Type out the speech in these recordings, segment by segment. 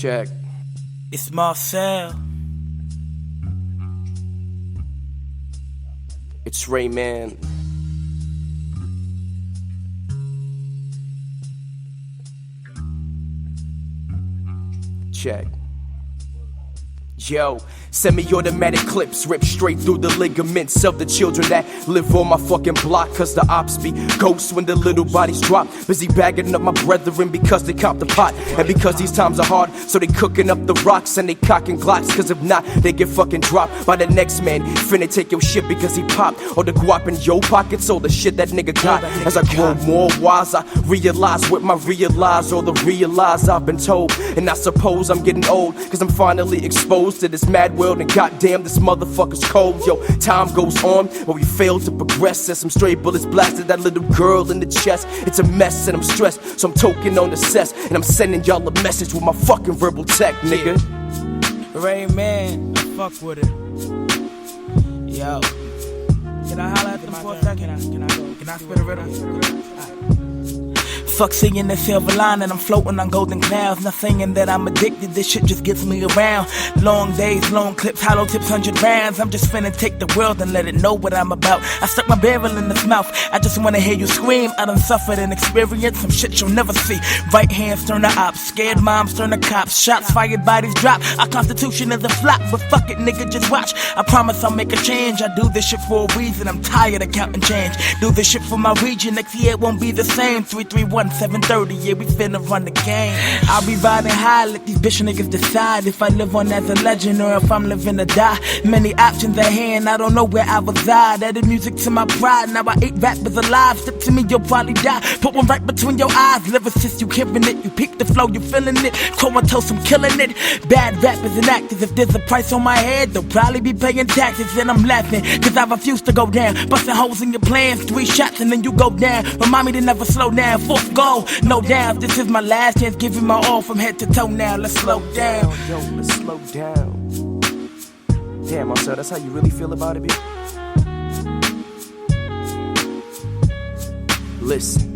Check. It's Marcel. It's Rayman. Check. Yo, semi-automatic clips rip straight through the ligaments of the children that live on my fucking block. Cause the ops be ghosts when the little bodies drop. Busy bagging up my brethren because they cop the pot. And because these times are hard, so they cooking up the rocks and they cocking glocks. Cause if not, they get fucking dropped by the next man. Finna take your shit because he popped. Or the guap in your pockets, all the shit that nigga got. As I grow more wise, I realize what my realize, all the realize I've been told. And I suppose I'm getting old, cause I'm finally exposed to this mad world, and goddamn, this motherfucker's cold. Yo, time goes on, but we fail to progress. As some stray bullets blasted that little girl in the chest. It's a mess and I'm stressed, so I'm toking on the cess. And I'm sending y'all a message with my fucking verbal tech, nigga. Rayman, I fuck with it. Yo, can I holler at them for a second? Can I spit a riddle? Fuck seeing the silver line and I'm floating on golden clouds. Not saying that I'm addicted, this shit just gets me around. Long days, long clips, hollow tips, 100 rounds. I'm just finna take the world and let it know what I'm about. I stuck my barrel in its mouth, I just wanna hear you scream. I done suffered and experienced some shit you'll never see. Right hands turn to ops, scared moms turn to cops. Shots fired, bodies drop, our constitution is a flop. But fuck it, nigga, just watch. I promise I'll make a change. I do this shit for a reason, I'm tired of counting change. Do this shit for my region, next year it won't be the same. 331-730, yeah, we finna run the game. I'll be riding high, let these bitch niggas decide if I live on as a legend or if I'm living to die. Many options at hand, I don't know where I reside. Added music to my pride, now I eat rappers alive. Step to me, you'll probably die. Put one right between your eyes. Lyricist, you hearing it, you peek the flow, you feeling it. Comatose, I'm killing it. Bad rappers and actors, if there's a price on my head, they'll probably be paying taxes. And I'm laughing, cause I refuse to go down. Busting holes in your plans, 3 shots and then you go down. Remind me to never slow down, 4th goal. No doubt, this is my last chance, giving my all from head to toe now. Let's slow down. Yo, let's slow down. Damn, Marcel, that's how you really feel about it, bitch? Listen.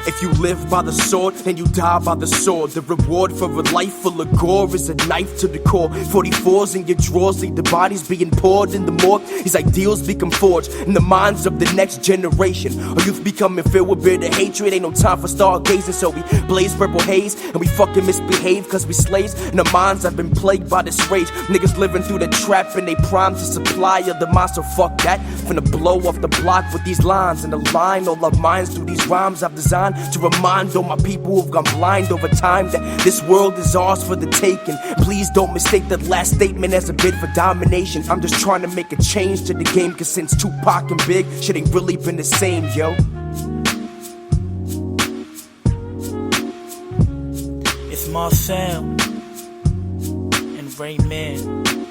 If you live by the sword, then you die by the sword. The reward for a life full of gore is a knife to the core. 44s in your drawers lead the bodies being poured in the morgue. These ideals become forged in the minds of the next generation. Our youth becoming filled with bitter hatred. Ain't no time for stargazing, so we blaze purple haze and we fucking misbehave cause we slaves. And our minds have been plagued by this rage. Niggas living through the trap and they prime to supply of the monster. Fuck that, finna blow off the block with these lines and align all our minds through these rhymes I've designed to remind all my people who've gone blind over time that this world is ours for the taking. Please don't mistake that last statement as a bid for domination. I'm just trying to make a change to the game, cause since Tupac and Big, shit ain't really been the same, yo. It's Marcel and Rayman.